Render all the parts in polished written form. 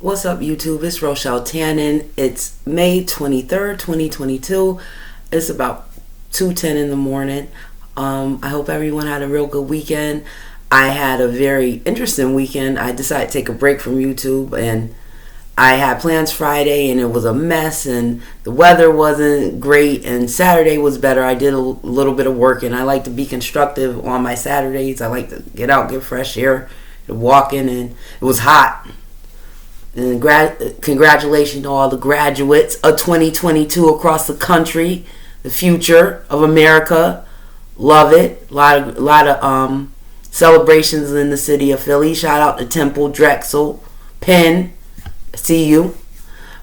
What's up, YouTube? It's Rochelle Tannen. It's May 23rd, 2022. It's about 2:10 in the morning. I hope everyone had a real good weekend. I had a very interesting weekend. I decided to take a break from YouTube, and I had plans Friday, and it was a mess, and the weather wasn't great, and Saturday was better. I did a little bit of work, and I like to be constructive on my Saturdays. I like to get out, get fresh air, walking, and it was hot. And congratulations to all the graduates of 2022 across the country, the future of America. Love it. A lot of celebrations in the city of Philly. Shout out to Temple, Drexel, Penn. See you.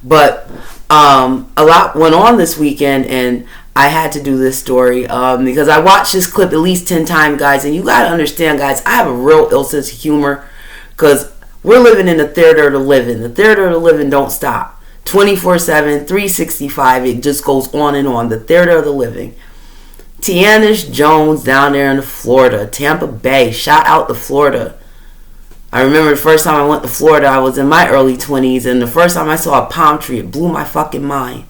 But a lot went on this weekend, and I had to do this story because I watched this clip at least 10 times, guys. And you got to understand, guys, I have a real ill sense of humor because we're living in the theater of the living. The theater of the living don't stop. 24/7, 365, it just goes on and on. The theater of the living. Tianis Jones down there in Florida, Tampa Bay. Shout out to Florida. I remember the first time I went to Florida, I was in my early 20s, and the first time I saw a palm tree, it blew my fucking mind.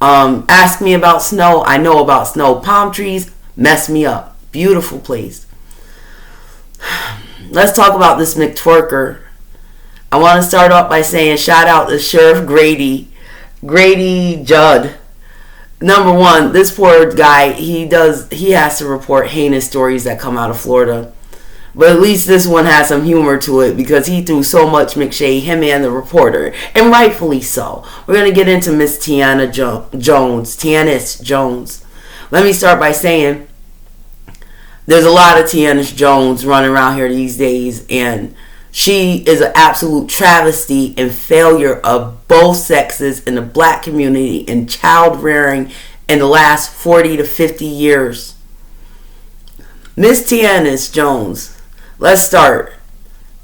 Ask me about snow, I know about snow. Palm trees mess me up. Beautiful place. Let's talk about this Mctwerker. I want to start off by saying shout out to Sheriff Grady Judd. Number one, this poor guy, he has to report heinous stories that come out of Florida. But at least this one has some humor to it because he threw so much McShade, him and the reporter, and rightfully so. We're going to get into Miss Tianis Jones. Let me start by saying there's a lot of Tianis Jones running around here these days, and she is an absolute travesty and failure of both sexes in the black community in child rearing in the last 40 to 50 years. Miss Tianis Jones, let's start.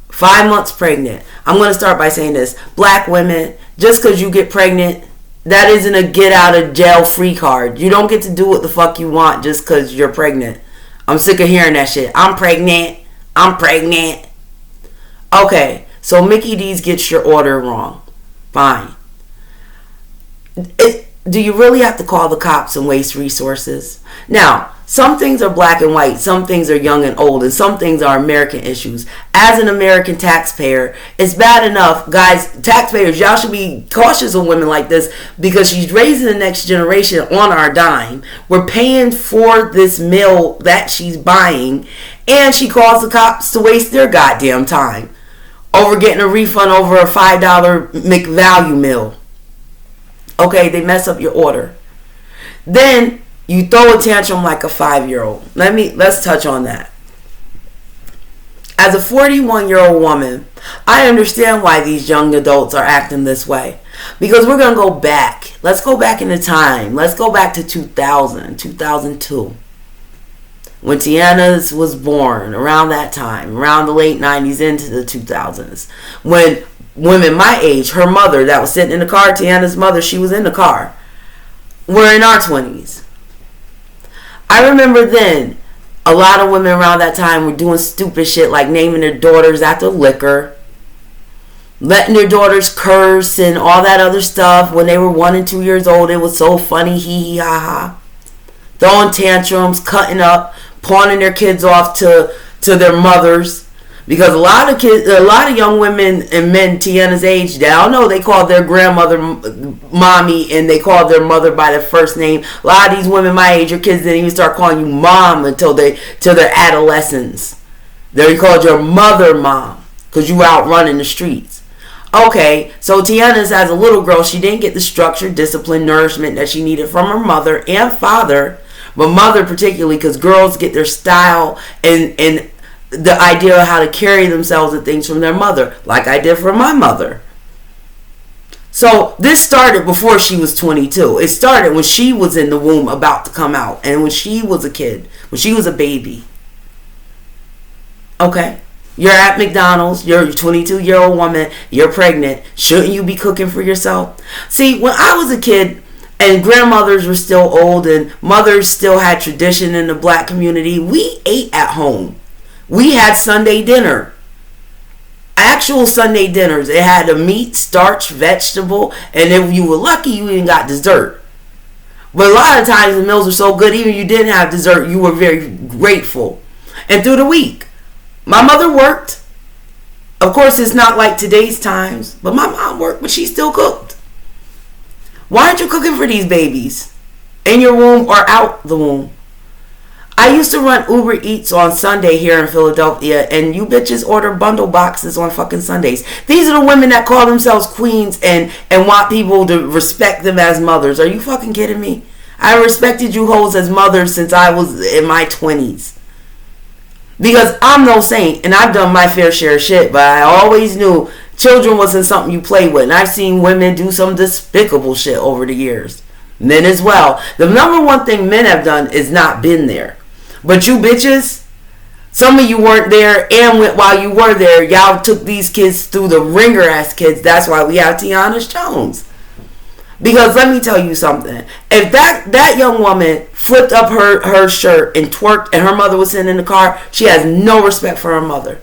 5 months pregnant. I'm going to start by saying this. Black women, just because you get pregnant, that isn't a get out of jail free card. You don't get to do what the fuck you want just because you're pregnant. I'm sick of hearing that shit. I'm pregnant. Okay, so Mickey D's gets your order wrong. Fine. Do you really have to call the cops and waste resources? Now, some things are black and white, some things are young and old, and some things are American issues. As an American taxpayer, it's bad enough, guys, taxpayers, y'all should be cautious of women like this because she's raising the next generation on our dime. We're paying for this meal that she's buying, and she calls the cops to waste their goddamn time over getting a refund over a $5 McValue meal. Okay, they mess up your order. Then you throw a tantrum like a 5-year-old. Let's touch on that. As a 41-year-old woman, I understand why these young adults are acting this way. Because we're going to go back. Let's go back in the time. Let's go back to 2002. When Tianis was born, around that time, around the late 90s into the 2000s, when women my age, her mother that was sitting in the car, Tianis' mother, she was in the car, were in our 20s. I remember then, a lot of women around that time were doing stupid shit like naming their daughters after liquor, letting their daughters curse and all that other stuff when they were 1 and 2 years old. It was so funny, hee hee ha ha. Throwing tantrums, cutting up, pawning their kids off to their mothers, because a lot of young women and men Tiana's age, they don't know, they call their grandmother mommy and they call their mother by their first name. A lot of these women my age, your kids didn't even start calling you mom until their adolescence. They called your mother mom because you were out running the streets. Okay, so Tiana's as a little girl, she didn't get the structure, discipline, nourishment that she needed from her mother and father. But mother particularly, because girls get their style and the idea of how to carry themselves and things from their mother, like I did from my mother. So this started before she was 22. It started when she was in the womb about to come out, and when she was a kid, when she was a baby. Okay, you're at McDonald's, you're a 22-year-old woman, you're pregnant. Shouldn't you be cooking for yourself? See, when I was a kid, and grandmothers were still old and mothers still had tradition in the black community, we ate at home. We had Sunday dinner. Actual Sunday dinners. It had a meat, starch, vegetable, and if you were lucky, you even got dessert. But a lot of times the meals were so good, even if you didn't have dessert, you were very grateful. And through the week, my mother worked. Of course, it's not like today's times, but my mom worked, but she still cooked. Why aren't you cooking for these babies? In your womb or out the womb? I used to run Uber Eats on Sunday here in Philadelphia, and you bitches order bundle boxes on fucking Sundays. These are the women that call themselves queens and want people to respect them as mothers. Are you fucking kidding me? I respected you hoes as mothers since I was in my 20s. Because I'm no saint, and I've done my fair share of shit, but I always knew children wasn't something you play with. And I've seen women do some despicable shit over the years. Men as well. The number one thing men have done is not been there. But you bitches, some of you weren't there, and while you were there, y'all took these kids through the ringer ass kids. That's why we have Tianis Jones. Because let me tell you something. If that young woman flipped up her shirt and twerked and her mother was sitting in the car, she has no respect for her mother.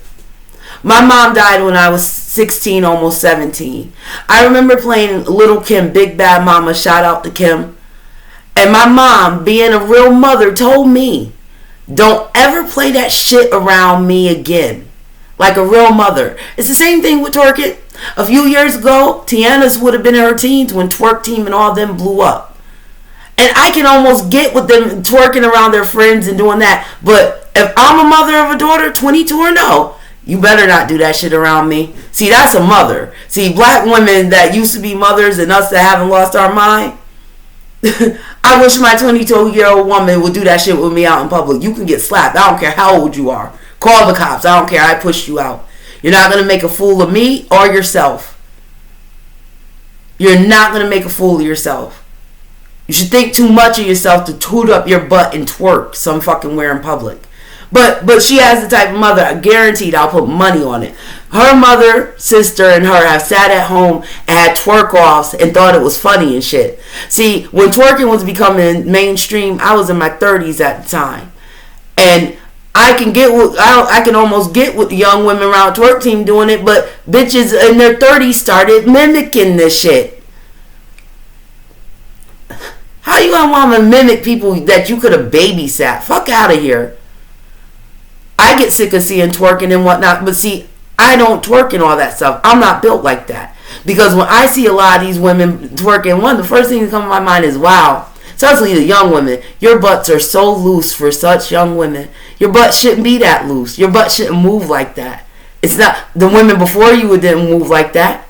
My mom died when I was 16, almost 17. I remember playing Little Kim, Big Bad Mama, shout out to Kim. And my mom, being a real mother, told me, don't ever play that shit around me again. Like a real mother. It's the same thing with twerking. A few years ago, Tianis would have been in her teens when Twerk Team and all them blew up. And I can almost get with them twerking around their friends and doing that. But if I'm a mother of a daughter, 22 or no, you better not do that shit around me. See, that's a mother. See, black women that used to be mothers and us that haven't lost our mind, I wish my 22-year-old woman would do that shit with me out in public. You can get slapped. I don't care how old you are. Call the cops. I don't care. I pushed you out. You're not going to make a fool of me or yourself. You're not going to make a fool of yourself. You should think too much of yourself to toot up your butt and twerk some fucking where in public. But she has the type of mother, I guaranteed I'll put money on it. Her mother, sister, and her have sat at home and had twerk-offs and thought it was funny and shit. See, when twerking was becoming mainstream, I was in my 30s at the time. And I can almost get with the young women around Twerk Team doing it, but bitches in their 30s started mimicking this shit. How you gonna want to mimic people that you could have babysat? Fuck out of here. I get sick of seeing twerking and whatnot, but see, I don't twerk and all that stuff. I'm not built like that. Because when I see a lot of these women twerking, one of the first things that comes to my mind is, wow, especially the young women, your butts are so loose for such young women. Your butt shouldn't be that loose. Your butt shouldn't move like that. It's not, the women before you didn't move like that.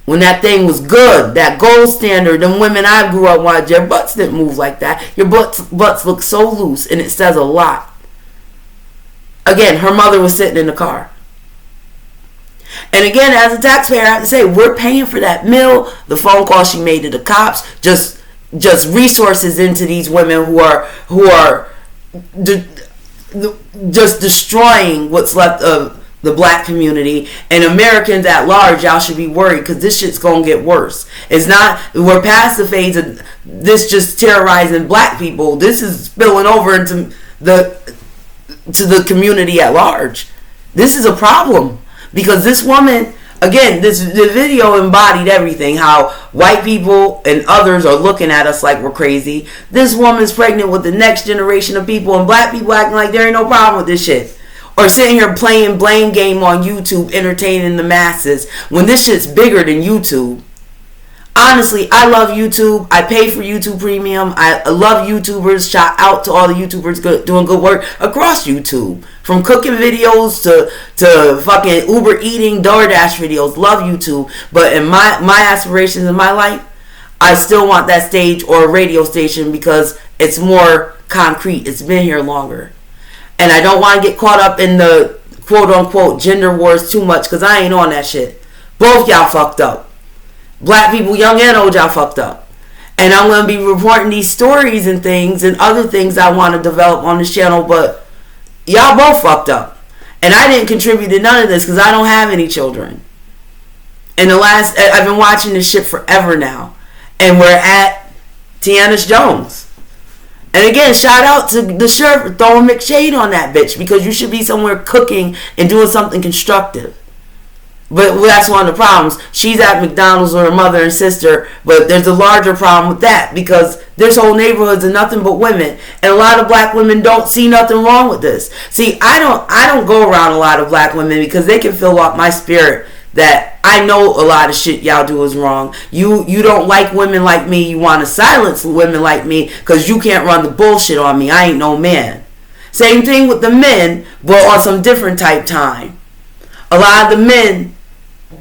When that thing was good, that gold standard, the women I grew up with, your butts didn't move like that. Your butts look so loose, and it says a lot. Again, her mother was sitting in the car. And again, as a taxpayer, I have to say, we're paying for that meal, the phone call she made to the cops, just resources into these women who are just destroying what's left of the black community. And Americans at large, y'all should be worried, because this shit's gonna get worse. It's not, we're past the phase of this just terrorizing black people. This is spilling over into the community at large. This is a problem, because this woman, again, the video embodied everything. How white people and others are looking at us like we're crazy. This woman's pregnant with the next generation of people, and black people acting like there ain't no problem with this shit. Or sitting here playing blame game on YouTube, entertaining the masses, when this shit's bigger than YouTube. Honestly, I love YouTube. I pay for YouTube Premium. I love YouTubers. Shout out to all the YouTubers doing good work across YouTube. From cooking videos to fucking Uber eating, DoorDash videos. Love YouTube. But in my aspirations in my life, I still want that stage or a radio station, because it's more concrete. It's been here longer. And I don't want to get caught up in the quote-unquote gender wars too much, because I ain't on that shit. Both y'all fucked up. Black people, young and old, y'all fucked up. And I'm going to be reporting these stories and things and other things I want to develop on this channel, but y'all both fucked up. And I didn't contribute to none of this, because I don't have any children. I've been watching this shit forever now. And we're at Tianis Jones. And again, shout out to the sheriff for throwing McShade on that bitch, because you should be somewhere cooking and doing something constructive. But that's one of the problems. She's at McDonald's with her mother and sister, but there's a larger problem with that because there's whole neighborhoods of nothing but women, and a lot of black women don't see nothing wrong with this. See, I don't go around a lot of black women because they can fill up my spirit that I know a lot of shit y'all do is wrong. You don't like women like me. You want to silence women like me because you can't run the bullshit on me. I ain't no man. Same thing with the men, but on some different type time. A lot of the men,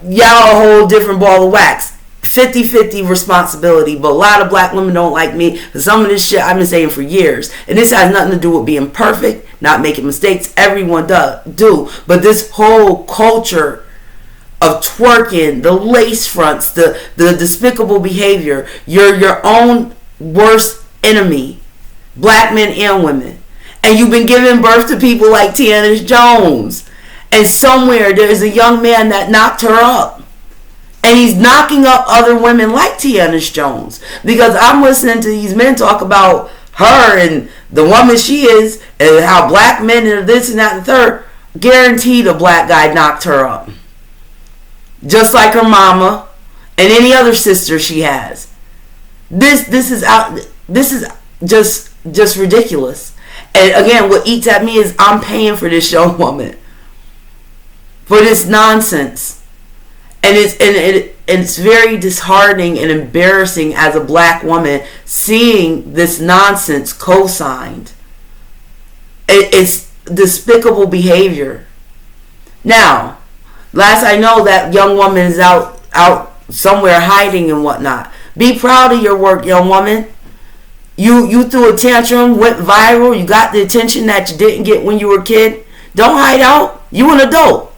y'all a whole different ball of wax. 50-50 responsibility, but a lot of black women don't like me. Some of this shit I've been saying for years, and this has nothing to do with being perfect, not making mistakes. Everyone do, but this whole culture of twerking, the lace fronts, the despicable behavior, you're your own worst enemy, black men and women, and you've been giving birth to people like Tianis Jones, and somewhere there's a young man that knocked her up. And he's knocking up other women like Tianis Jones. Because I'm listening to these men talk about her and the woman she is and how black men are this and that and the third. Guaranteed a black guy knocked her up. Just like her mama and any other sister she has. This is just ridiculous. And again, what eats at me is I'm paying for this young woman. For this nonsense. And it's very disheartening and embarrassing as a black woman seeing this nonsense co-signed. It's despicable behavior. Now, last I know, that young woman is out somewhere hiding and whatnot. Be proud of your work, young woman. You threw a tantrum, went viral. You got the attention that you didn't get when you were a kid. Don't hide out. You an adult.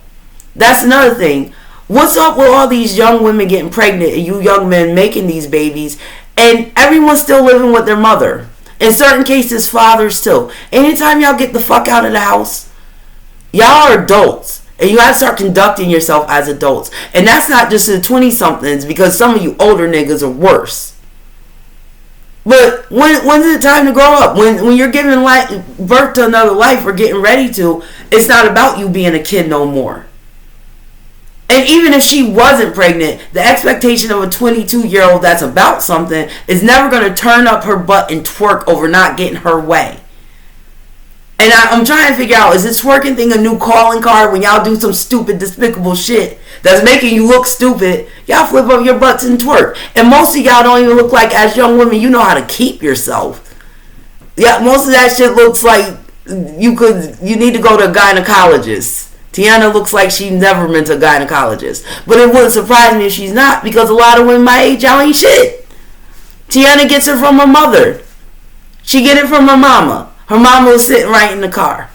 That's another thing. What's up with all these young women getting pregnant and you young men making these babies and everyone's still living with their mother? In certain cases, fathers too. Anytime y'all get the fuck out of the house, y'all are adults. And you gotta start conducting yourself as adults. And that's not just the 20-somethings, because some of you older niggas are worse. But when's it time to grow up? When you're giving birth to another life or getting ready to, it's not about you being a kid no more. And even if she wasn't pregnant, the expectation of a 22-year-old that's about something is never going to turn up her butt and twerk over not getting her way. And I'm trying to figure out, is this twerking thing a new calling card when y'all do some stupid, despicable shit that's making you look stupid? Y'all flip up your butts and twerk. And most of y'all don't even look like, as young women, you know how to keep yourself. Yeah, most of that shit looks like you need to go to a gynecologist. Tiana looks like she never been to a gynecologist. But it wouldn't surprise me if she's not, because a lot of women my age, y'all ain't shit. Tiana gets her from her mother. She get it from her mama. Her mama was sitting right in the car.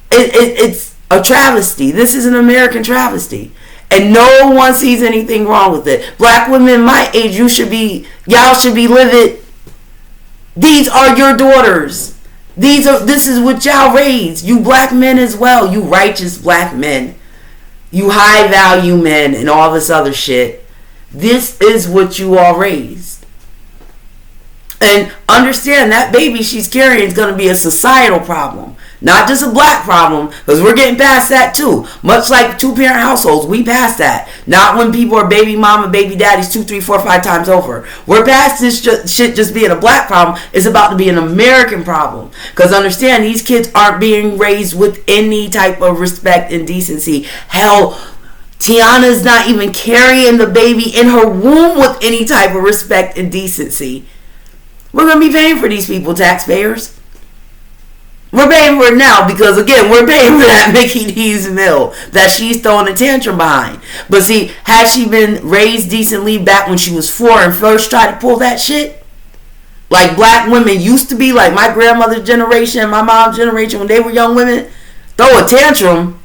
It's a travesty. This is an American travesty. And no one sees anything wrong with it. Black women my age, y'all should be livid. These are your daughters. This is what y'all raised. You black men as well. You righteous black men. You high value men and all this other shit. This is what you all raised. And understand that baby she's carrying is going to be a societal problem. Not just a black problem, because we're getting past that too. Much like 2-parent households, we past that. Not when people are baby mama, baby daddies 2, 3, 4, 5 times over. We're past this shit just being a black problem. It's about to be an American problem. Because understand, these kids aren't being raised with any type of respect and decency. Hell, Tiana's not even carrying the baby in her womb with any type of respect and decency. We're going to be paying for these people, taxpayers. We're paying for it now because, again, we're paying for that Mickey D's meal that she's throwing a tantrum behind. But see, had she been raised decently back when she was 4 and first tried to pull that shit, like black women used to be, like my grandmother's generation and my mom's generation when they were young women, throw a tantrum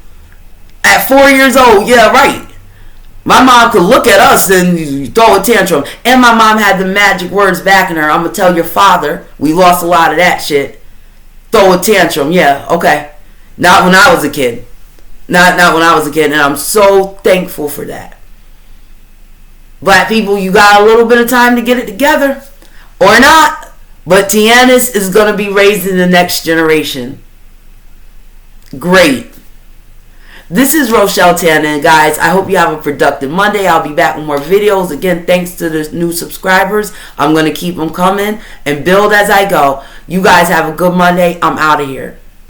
at 4 years old, yeah, right. My mom could look at us and throw a tantrum. And my mom had the magic words backing her. I'm going to tell your father, we lost a lot of that shit. Throw a tantrum, yeah, okay. Not when I was a kid. Not when I was a kid, and I'm so thankful for that. Black people, you got a little bit of time to get it together. Or not. But Tianis is going to be raised in the next generation. Great. This is Rochelle Tanner, and guys, I hope you have a productive Monday. I'll be back with more videos. Again, thanks to the new subscribers. I'm going to keep them coming and build as I go. You guys have a good Monday. I'm out of here.